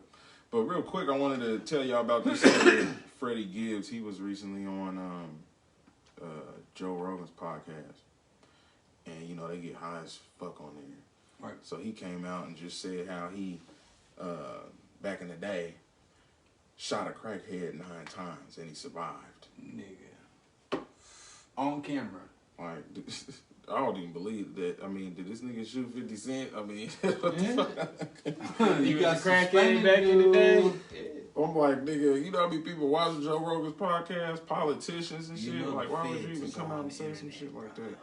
But real quick, I wanted to tell y'all about this Freddie Gibbs. He was recently on Joe Rogan's podcast. And, they get high as fuck on there. Right. So he came out and just said how he, back in the day, shot a crackhead 9 times and he survived. Nigga. On camera. Like, I don't even believe that. I mean, did this nigga shoot 50 Cent? I mean, what the fuck? You got crackhead back in the day? I'm like, nigga, you know how many people watching Joe Rogan's podcast? Politicians and shit. know Like, the why would you feds even is come on out and the say some internet, shit like bro. that?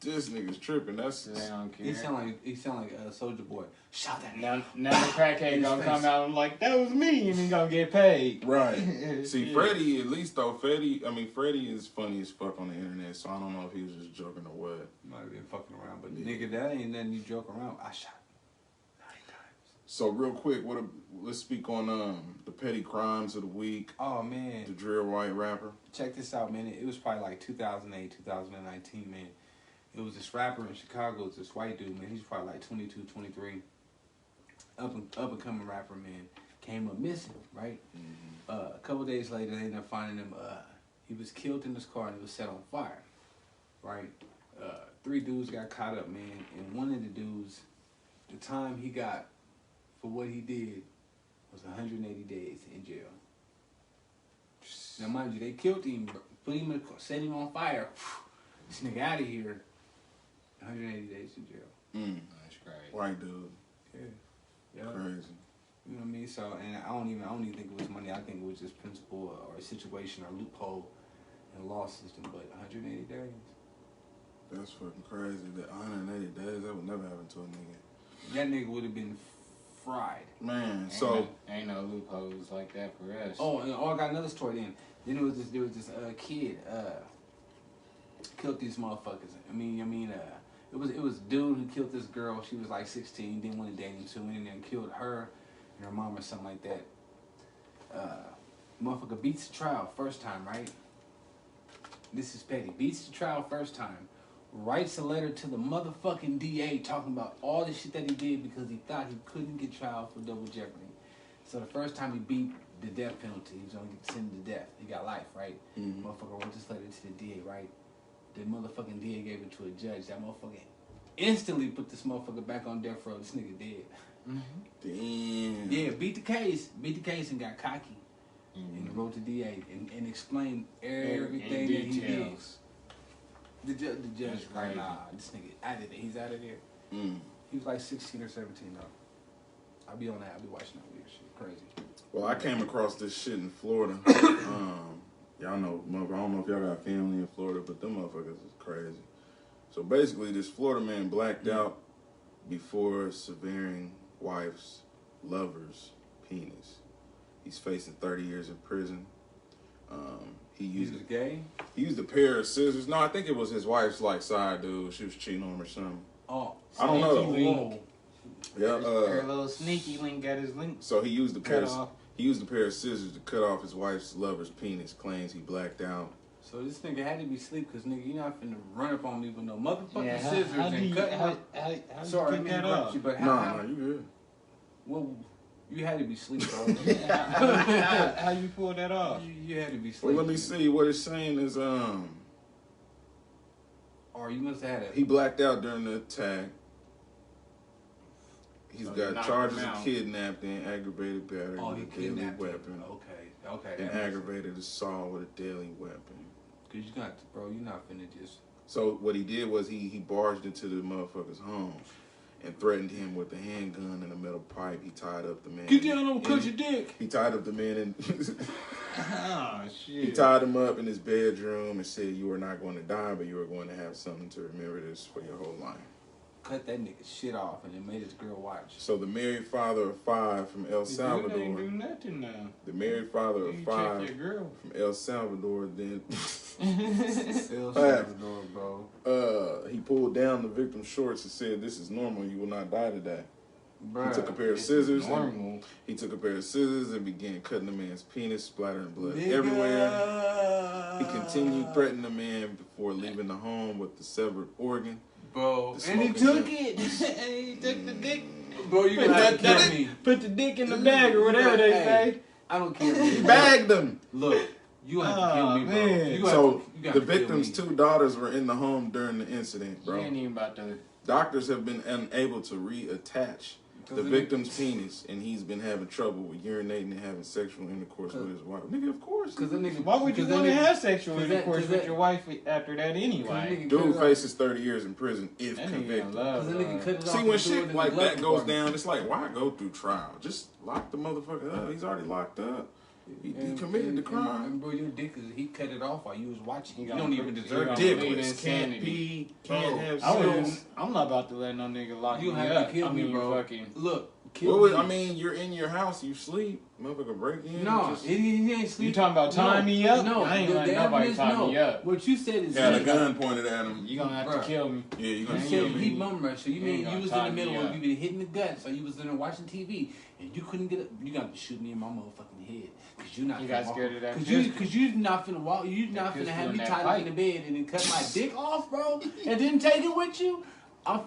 This nigga's tripping. That's They don't care. He sound like a Soldier Boy. Shot that Now nigga. the crackhead gonna come out and like, that was me, and he gonna get paid. right. See, Yeah. Freddie, at least though, Freddie is funny as fuck on the internet, so I don't know if he was just joking or what. Might have been fucking around, but Yeah. nigga, that ain't nothing you joke around. I shot 9 times. So real quick, let's speak on the petty crimes of the week. Oh man. The drill white rapper. Check this out, man. It was probably like 2008, 2019, man. It was this rapper in Chicago. It's this white dude, man. He's probably like 22, 23. Up and coming rapper, man. Came up missing, right? Mm-hmm. A couple days later, they ended up finding him. He was killed in his car and he was set on fire, right? 3 dudes got caught up, man. And one of the dudes, the time he got for what he did was 180 days in jail. Now, mind you, they killed him, put him in the car, set him on fire. This nigga out of here. 180 days in jail. That's crazy. White dude. Yeah. Crazy. You know what I mean? So, and I don't even think it was money. I think it was just principle or a situation or loophole in the law system. But 180 days. That's fucking crazy. That 180 days, that would never happen to a nigga. That nigga would have been fried. Man, Ain't no loopholes like that for us. Oh, and I got another story then. Then there was this kid killed these motherfuckers. It was a dude who killed this girl. She was like 16, didn't want to date him too, and then killed her and her mom or something like that. Motherfucker beats the trial first time, right? This is petty. Beats the trial first time. Writes a letter to the motherfucking DA talking about all the shit that he did because he thought he couldn't get trial for double jeopardy. So the first time he beat the death penalty, he was gonna get sentenced to death. He got life, right? Mm-hmm. Motherfucker wrote this letter to the DA, right? The motherfucking DA gave it to a judge. That motherfucker instantly put this motherfucker back on death row. This nigga dead. Damn. Yeah, beat the case and got cocky. And wrote to DA and explained everything that he did. The judge was like, nah, this nigga out of there. He's out of there. He was like 16 or 17 though. I'll be on that. I'll be watching that weird shit. Crazy. Well, I came across this shit in Florida. Y'all know, I don't know if y'all got family in Florida, but them motherfuckers is crazy. So basically, this Florida man blacked out before severing wife's lover's penis. He's facing 30 years in prison. He was gay? He used a pair of scissors. No, I think it was his wife's side dude. She was cheating on him or something. Oh, I don't know. Link. Yeah, a little sneaky link got his link. So he used a pair of scissors to cut off his wife's lover's penis. Claims he blacked out. So this nigga had to be asleep because nigga, you're not finna run up on me with no motherfucking scissors and cut my. Sorry, I mean, but Nah, you good. Well, you had to be asleep, bro. How you pull that off? You had to be asleep. Well, let me see. What it's saying is, or you must have had he blacked out during the attack. He's So got charges of kidnapping, aggravated battery with a deadly weapon. Okay. And aggravated assault with a deadly weapon. Cause you got, bro. You're not finna just. So what he did was he barged into the motherfucker's home and threatened him with a handgun and a metal pipe. He tied up the man. Get down on cut your dick. He tied up the man and Oh shit. he tied him up in his bedroom and said, "You are not going to die, but you are going to have something to remember this for your whole life." Cut that nigga shit off and then made his girl watch. So the married father of 5 from El Salvador. You ain't do nothing now. The married father of You 5 check your girl. from El Salvador then El Salvador, bro. he pulled down the victim's shorts and said, "This is normal. You will not die today." Bruh, He took a pair of scissors. Normal. He took a pair of scissors and began cutting the man's penis, splattering blood Nigga. everywhere. He continued threatening the man before leaving the home with the severed organ. Bro, The and he smoking took gun. it. And he took the dick. Bro, you gonna have to kill me. Put the dick in the bag or whatever they Hey, say. I don't care. He bagged him. Look, you gonna have to kill me, bro. man. You gonna So have to, you the gotta kill victim's me. 2 daughters were in the home during the incident, You bro. ain't even about to. Doctors have been unable to reattach the victim's penis, and he's been having trouble with urinating and having sexual intercourse with his wife. Nigga, of course. Cause that nigga. Why would you cause want to that nigga- have sexual cause that- intercourse cause with that- your wife after that cause anyway? that Dude nigga cut faces 30 years in prison if That nigga in convicted. love. Cause that nigga cut it off. See, and when threw it shit in the like glove that goes compartment. down, it's like, why go through trial? Just lock the motherfucker up. He's already locked up. He committed the crime. And bro, your dick is he cut it off while you was watching. He You gonna don't even put- deserve he it. gonna- Dickless, can't insanity. pee, can't have I sex. wouldn't. I'm not about to let no nigga lock You me have up. to kill I me, mean, bro. fucking. Look, What kill would, me. I mean, you're in your house, you sleep. Motherfucker break in. No, just, he ain't sleep. You talking about tying me up? No, I ain't the letting nobody evidence, tie no. me up. What you said is had a he- gun pointed at him. You gonna have Bruh. to kill me. Yeah, you You gonna said kill he me. mum rusher. You You mean ain't you gonna was in tie the me middle up. of you been hitting the gut, so you was in there watching TV and you couldn't get up. You got to shoot me in my motherfucking head because you not. You finna got walk- scared of that Cause pistol. you not finna walk. You That not finna pistol have and me that tied up pipe. in the bed and then cut my dick off, bro, and then take it with you.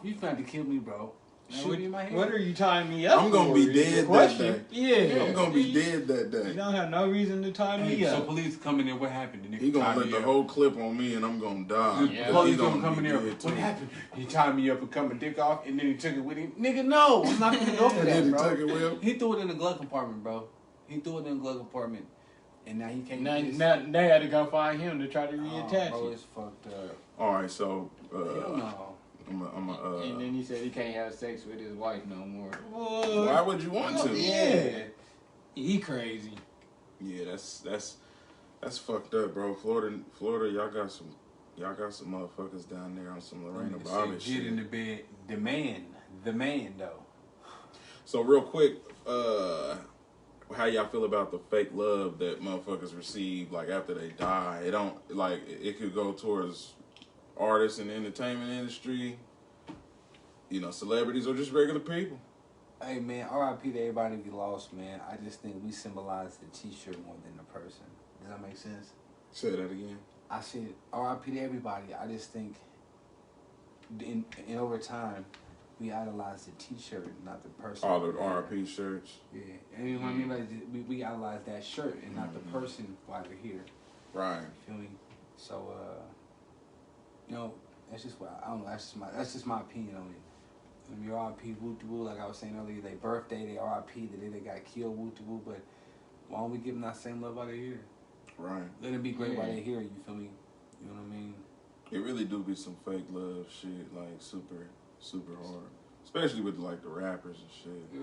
You finna have to kill me, bro. Shoot me in my head. What are you tying me up I'm gonna for? be Is the dead that question. Yeah. I'm gonna be dead that You day. don't have no reason to tie me Hey, so up. police come in there. What happened? The nigga He gonna tied let me the up. whole clip on me and I'm gonna die. Yeah. Because Police he gonna come be in there. dead, too. What happened? He tied me up and cut my dick off, and then he took it with him. Nigga, no, I'm not gonna go for And that, then he bro. took it with him. He threw it in the glove compartment, bro. He threw it in the glove compartment, and now he can't. Now, get his- now they had to go find him to try to Oh, reattach bro, it. it's fucked up. All right, so Hell no. And then he said he can't have sex with his wife no more. why would you want to? Yeah. He crazy. Yeah, that's fucked up, bro. Florida, y'all got some motherfuckers down there on some Lorena Nigga Bobbitt said, shit. Get in the bed. The man though. So real quick, how y'all feel about the fake love that motherfuckers receive like after they die? It don't like it could go towards artists in the entertainment industry, you know, celebrities or just regular people. Hey man, R.I.P. to everybody we lost, man. I just think we symbolize the T-shirt more than the person. Does that make sense? Say that again. I said R.I.P. to everybody. I just think in over time we idolize the T-shirt, not the person. All the R.I.P. shirts. Yeah, and you know what I mean? Like we idolize that shirt and not the person while they're here. Right. You feel me? So you know, that's just what I don't know. That's just my opinion on it. When you R.I.P. woo to woo, like I was saying earlier, their birthday, they R.I.P. the day they got killed, woo to woo. But why don't we give them that same love while they're here? Right. Let them be great while Yeah. they're here. You feel me? You know what I mean? It really do be some fake love shit, like super hard. Especially with like the rappers and shit.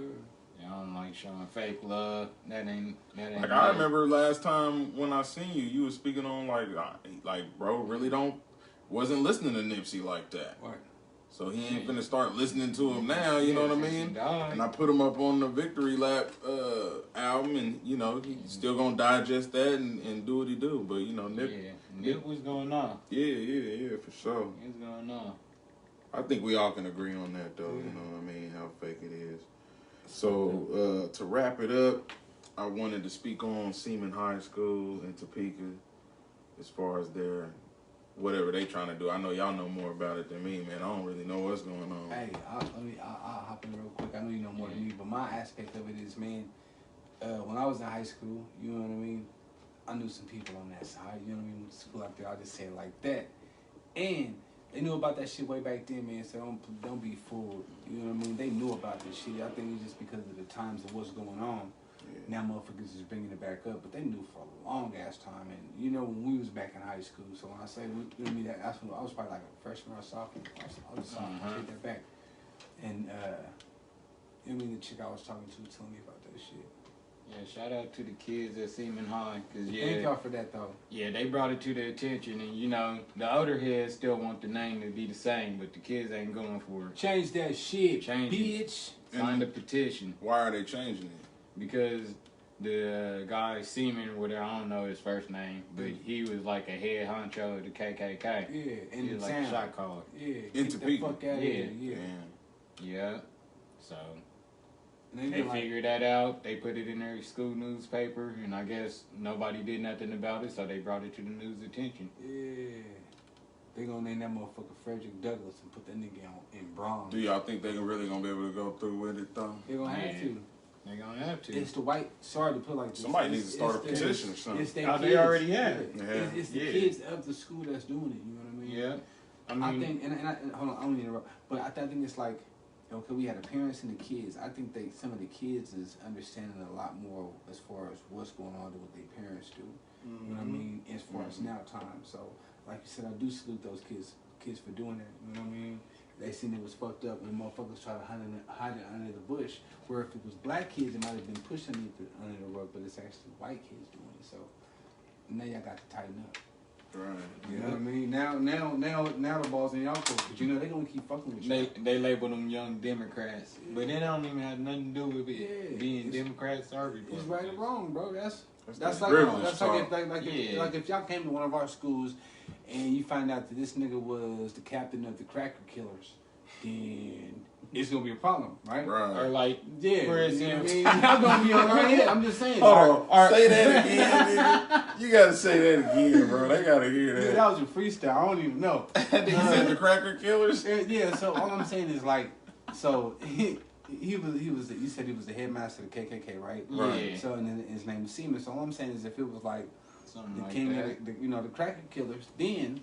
Yeah, I don't like showing fake love. That ain't. Like I remember last time when I seen you, you was speaking on like bro really wasn't listening to Nipsey like that. Right. So he ain't finna start listening to him now, you know what I mean? And I put him up on the Victory Lap album, and you know he's still gonna digest that and do what he do. But you know, Nip, Nip was going on. yeah, for sure. He was going on. I think we all can agree on that, though. You know what I mean? How fake it is. So to wrap it up, I wanted to speak on Seaman High School in Topeka, as far as their whatever they trying to do. I know y'all know more about it than me, man. I don't really know what's going on. Hey, I'll hop in real quick. I know you know more than me, but my aspect of it is, man, when I was in high school, you know what I mean? I knew some people on that side, you know what I mean? Went to school out there, I'll just say it like that. And they knew about that shit way back then, man, so don't be fooled. You know what I mean? They knew about this shit. I think it's just because of the times of what's going on. now motherfuckers is bringing it back up, but they knew for a long ass time. And you know, when we was back in high school, so when I say that's when I was probably like a freshman or a sophomore. I was a sophomore. Take that back. And the chick I was talking to telling me about that shit. Yeah, shout out to the kids at Seaman High, cause Thank y'all for that though. Yeah, they brought it to their attention, and you know, the older heads still want the name to be the same, but the kids ain't going for it. Change that shit, bitch. Sign the petition. Why are they changing it? Because the guy Seaman, whatever, I don't know his first name, but he was like a head honcho of the KKK. Yeah, and he was like a shot caller. Yeah, into get the fuck out of here. Yeah. Yeah. So they figured that out. They put it in their school newspaper, and I guess nobody did nothing about it, so they brought it to the news' attention. Yeah. They gonna name that motherfucker Frederick Douglass and put that nigga in bronze. Do y'all think they really gonna be able to go through with it though? They gonna have to. They gonna have to. It's the white. Sorry to put like this. Somebody needs to start a petition or something. It's they already have. Yeah. It's the kids of the school that's doing it. You know what I mean? Yeah. I think, and hold on, I don't need to interrupt, but I think it's like, okay, we had the parents and the kids. I think some of the kids is understanding a lot more as far as what's going on with their parents do. Mm-hmm. You know what I mean? As far as now time. So, like you said, I do salute those kids for doing that. You know what I mean? They seen it was fucked up, and motherfuckers try to hide it under the bush. Where if it was black kids, it might have been pushed under the rug, but it's actually white kids doing it. So now y'all got to tighten up. Right. You know what I mean? Now the ball's in y'all court. But you know they gonna keep fucking with you. They label them young Democrats, but they don't even have nothing to do with it being Democrats or Republicans. It's right or wrong, bro. That's like if y'all came to one of our schools and you find out that this nigga was the captain of the cracker killers, then it's gonna be a problem, right? Right. Or like, for instance, y'all gonna be on our head. I'm just saying. Hold on. Say that again, nigga. You gotta say that again, bro. They gotta hear that. Yeah, that was a freestyle. I don't even know. You said the cracker killers? Yeah. So all I'm saying is like, so he was. You said he was the headmaster of the KKK, right? Right. So and then his name was Seaman. So all I'm saying is if it was like something the like king that. of the cracker killers, then.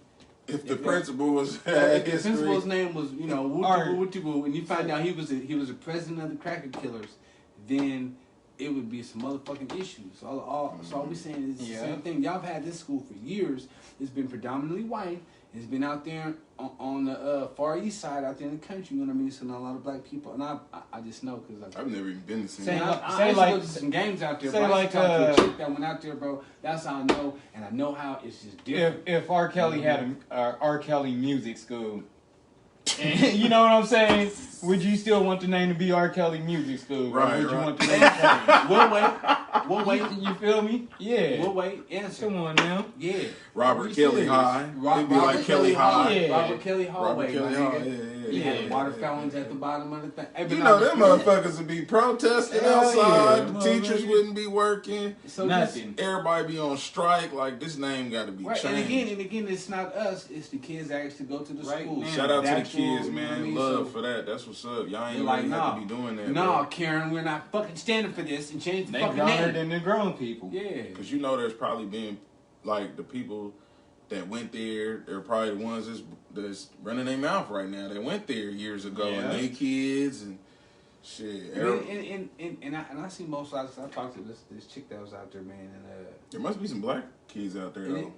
If the principal was, if the principal's name was, Woo, and you find out he was a president of the cracker killers, then it would be some motherfucking issues. So all we saying is the same thing. Y'all have had this school for years. It's been predominantly white. It's been out there on the far east side, out there in the country. You know what I mean? So not a lot of black people, and I just know because I've never even been to see. I used to go to some games out there. Bro. I used to talk to a chick that went out there, bro. That's how I know, and I know how it's just different. If R. Kelly had an R. Kelly music school, and, you know what I'm saying? Would you still want the name to be R. Kelly Music School? Right. Or would you want the name to change? We'll wait. You feel me? Yeah. We'll wait. Answer. Come on now. Yeah. Robert Kelly High. It'd be like Kelly High. Yeah. Robert Kelly Hallway. Robert Kelly High. Yeah. Water fountains at the bottom of the thing. Hey, you know them motherfuckers would be protesting outside. The teachers wouldn't be working. So nothing. Everybody be on strike. Like this name got to be changed. And again, it's not us. It's the kids that actually go to the school. Shout out to the kids, man. Love for that. That's what's up. Y'all ain't really have to be doing that. No, Karen, we're not fucking standing for this and change the fucking name. They than the grown people. Yeah. Because you know there's probably been like the people that went there, they're probably the ones that's running their mouth right now. They went there years ago and they kids and shit. And I see most of I talked to this chick that was out there, man, and there must be some black kids out there though.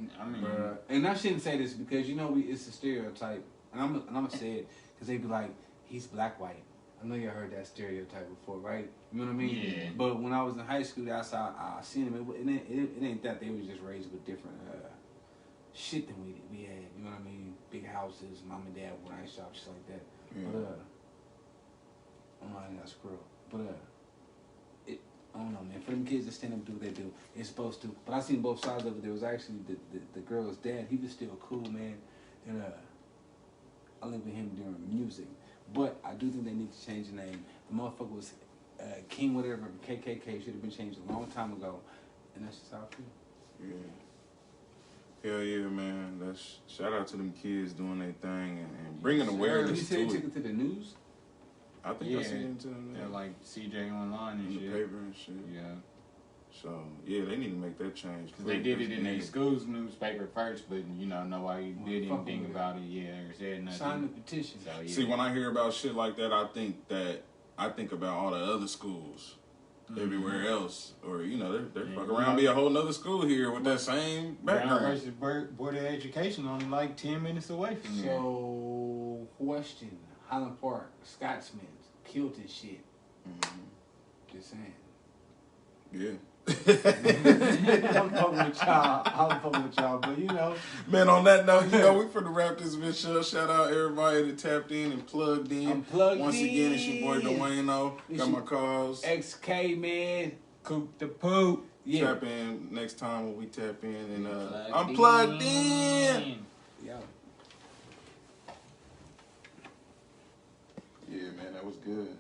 And I shouldn't say this because it's a stereotype, and I'm gonna say it because they be like, he's black white. I know you heard that stereotype before, right? You know what I mean? Yeah. But when I was in high school, that's how I seen them. It ain't that they was just raised with different shit than we had. You know what I mean? Big houses, mom and dad were nice shops, shit like that. Yeah. But I'm not in that squirrel. But I don't know, man. For them kids to stand up and do what they do, they're supposed to. But I seen both sides of it. There was actually the girl's dad. He was still cool, man. And I linked with him during music. But I do think they need to change the name. The motherfucker was King whatever, KKK should have been changed a long time ago. And that's just how I feel. Yeah. Hell yeah, man. Shout out to them kids doing their thing and bringing awareness to it. You said took it to the news? I think I seen it to them. Yeah, like CJ Online and in shit. The paper and shit. Yeah. So, yeah, they need to make that change. Because they did it in their school's newspaper first, but, nobody did anything about it, or said nothing. Sign the petition. So, See, when I hear about shit like that, I think about all the other schools everywhere else, or they're fuck around be a whole nother school here with that same background. Brown versus Board of Education only like 10 minutes away from here. So, question: Highland Park, Scotsman, killed his shit. Just saying. Yeah. I'm fucking with y'all, but Man, on that note, we finna wrap this bitch up. Shout out everybody that tapped in and plugged in. I'm plugged Once in. again, it's your boy Dwayne-O. Got my calls. XK, man. Coop the poop. Yeah. Tap in next time when we tap in. And I'm Plugged plugged in. Yeah. Yeah, man, that was good.